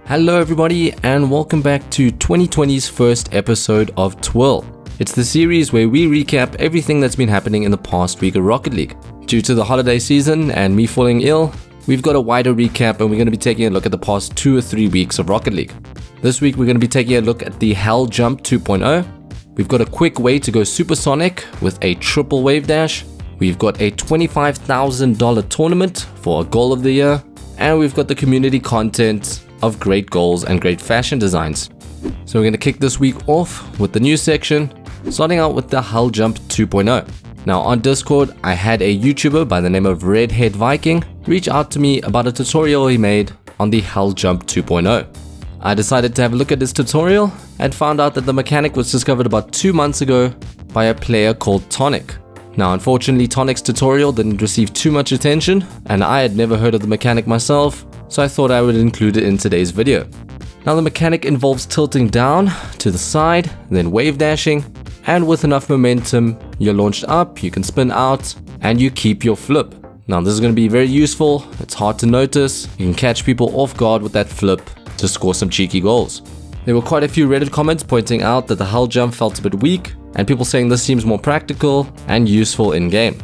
Hello everybody and welcome back to 2020's first episode of Twirl. It's the series where we recap everything that's been happening in the past week of Rocket League. Due to the holiday season and me falling ill, we've got a wider recap and we're going to be taking a look at the past 2 or 3 weeks of Rocket League. This week we're going to be taking a look at the Hell Jump 2.0. We've got a quick way to go supersonic with a triple wave dash. We've got a $25,000 tournament for a goal of the year. And we've got the community content of great goals and great fashion designs. So we're going to kick this week off with the news section, starting out with the Hell Jump 2.0. Now on Discord, I had a YouTuber by the name of Redhead Viking reach out to me about a tutorial he made on the Hell Jump 2.0. I decided to have a look at this tutorial and found out that the mechanic was discovered about 2 months ago by a player called Tonic. Now unfortunately Tonic's tutorial didn't receive too much attention and I had never heard of the mechanic myself, so I thought I would include it in today's video. Now the mechanic involves tilting down to the side, then wave dashing, and with enough momentum you're launched up, you can spin out, and you keep your flip. Now this is going to be very useful, it's hard to notice, you can catch people off guard with that flip to score some cheeky goals. There were quite a few Reddit comments pointing out that the Hell Jump felt a bit weak, and people saying this seems more practical and useful in game.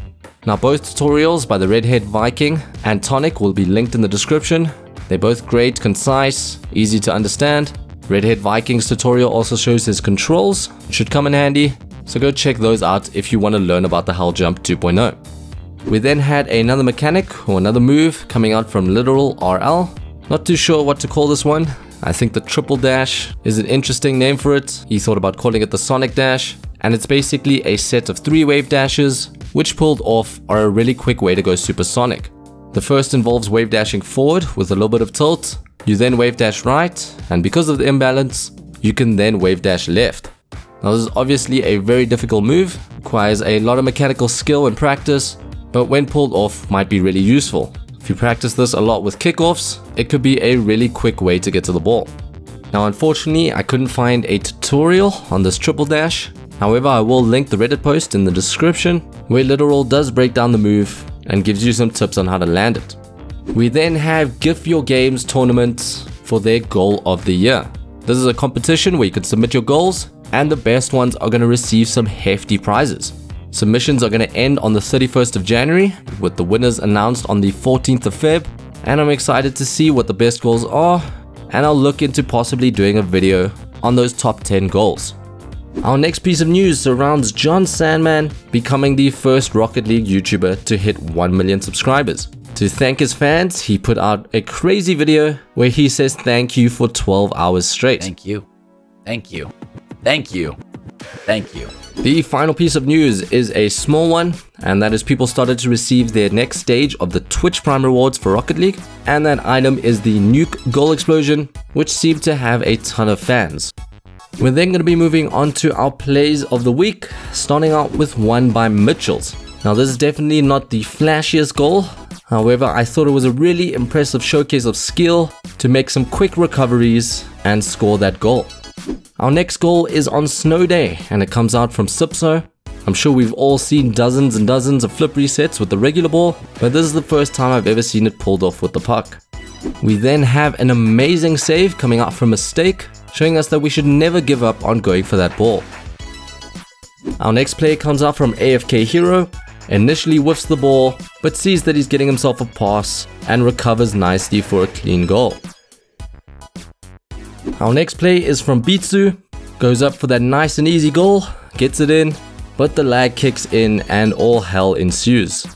Now both tutorials by the Redhead Viking and Tonic will be linked in the description. They're both great, concise, easy to understand. Redhead Viking's tutorial also shows his controls, which should come in handy, so go check those out if you want to learn about the Hell Jump 2.0. We then had another mechanic or another move coming out from Literal RL. Not too sure what to call this one. I think the triple dash is an interesting name for it. He thought about calling it the Sonic Dash, and it's basically a set of 3 wave dashes which pulled off are a really quick way to go supersonic. The first involves wave dashing forward with a little bit of tilt. You then wave dash right, and because of the imbalance, you can then wave dash left. Now this is obviously a very difficult move, requires a lot of mechanical skill and practice, but when pulled off might be really useful. If you practice this a lot with kickoffs, it could be a really quick way to get to the ball. Now unfortunately, I couldn't find a tutorial on this triple dash. However, I will link the Reddit post in the description where Literal does break down the move and gives you some tips on how to land it. We then have GIF Your Games tournaments for their goal of the year. This is a competition where you can submit your goals and the best ones are going to receive some hefty prizes. Submissions are going to end on the 31st of January with the winners announced on the 14th of Feb, and I'm excited to see what the best goals are, and I'll look into possibly doing a video on those top 10 goals. Our next piece of news surrounds John Sandman becoming the first Rocket League YouTuber to hit 1 million subscribers. To thank his fans, he put out a crazy video where he says thank you for 12 hours straight. Thank you. Thank you. Thank you. Thank you. The final piece of news is a small one, and that is people started to receive their next stage of the Twitch Prime rewards for Rocket League, and that item is the Nuke Goal Explosion, which seemed to have a ton of fans. We're then going to be moving on to our plays of the week, starting out with one by Mitchells. Now this is definitely not the flashiest goal, however I thought it was a really impressive showcase of skill to make some quick recoveries and score that goal. Our next goal is on Snow Day and it comes out from Sipso. I'm sure we've all seen dozens and dozens of flip resets with the regular ball, but this is the first time I've ever seen it pulled off with the puck. We then have an amazing save coming out from Mistake, showing us that we should never give up on going for that ball. Our next play comes out from AFK Hero, initially whiffs the ball, but sees that he's getting himself a pass and recovers nicely for a clean goal. Our next play is from Bitsu, goes up for that nice and easy goal, gets it in, but the lag kicks in and all hell ensues.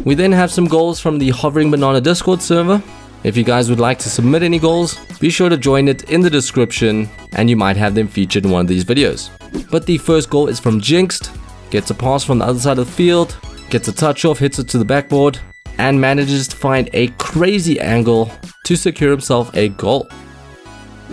We then have some goals from the Hovering Banana Discord server. If you guys would like to submit any goals, be sure to join it in the description and you might have them featured in one of these videos. But the first goal is from Jinxed, gets a pass from the other side of the field, gets a touch off, hits it to the backboard, and manages to find a crazy angle to secure himself a goal.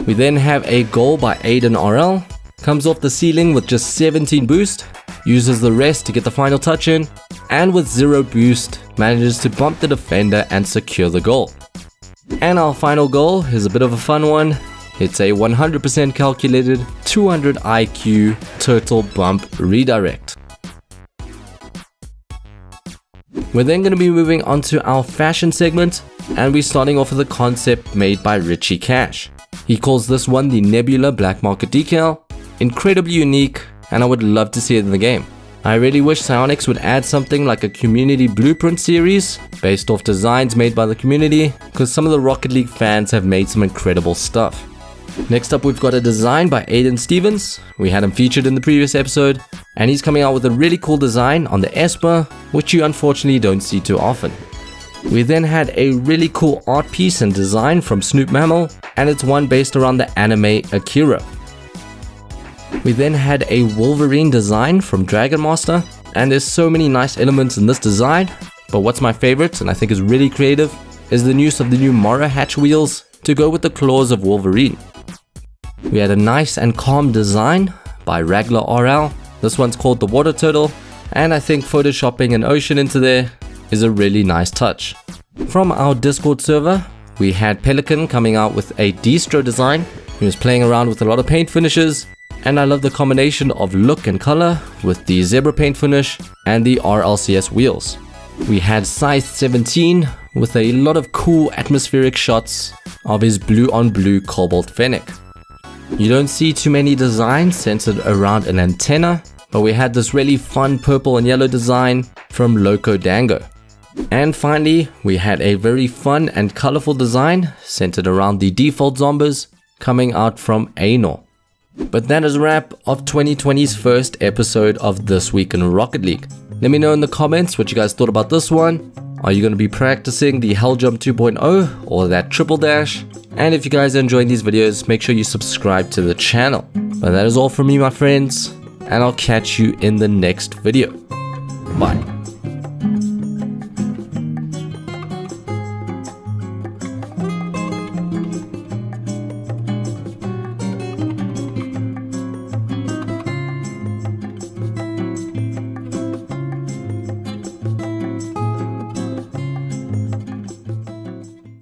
We then have a goal by Aiden RL, comes off the ceiling with just 17 boost, uses the rest to get the final touch in, and with 0 boost manages to bump the defender and secure the goal. And our final goal is a bit of a fun one. It's a 100% calculated 200 IQ turtle bump redirect. We're then going to be moving on to our fashion segment, and we're starting off with a concept made by Richie Cash. He calls this one the Nebula Black Market Decal. Incredibly unique, and I would love to see it in the game. I really wish Psyonix would add something like a community blueprint series based off designs made by the community, because some of the Rocket League fans have made some incredible stuff. Next up, we've got a design by Aiden Stevens. We had him featured in the previous episode, and he's coming out with a really cool design on the Esper, which you unfortunately don't see too often. We then had a really cool art piece and design from Snoop Mammal, and it's one based around the anime Akira. We then had a Wolverine design from Dragon Master, and there's so many nice elements in this design, but what's my favorite, and I think is really creative, is the use of the new Mora hatch wheels to go with the claws of Wolverine. We had a nice and calm design by Raglar RL. This one's called the Water Turtle, and I think photoshopping an ocean into there is a really nice touch. From our Discord server, we had Pelican coming out with a distro design. He was playing around with a lot of paint finishes, and I love the combination of look and color with the zebra paint finish and the RLCS wheels. We had Scythe17 with a lot of cool atmospheric shots of his blue on blue Cobalt Fennec. You don't see too many designs centered around an antenna, but we had this really fun purple and yellow design from Loco Dango. And finally, we had a very fun and colorful design centered around the default zombies coming out from Anor. But that is a wrap of 2020's first episode of This Week in Rocket League. Let me know in the comments what you guys thought about this one. Are you going to be practicing the Hell Jump 2.0 or that triple dash? And if you guys are enjoying these videos, make sure you subscribe to the channel. But that is all from me, my friends, and I'll catch you in the next video. Bye.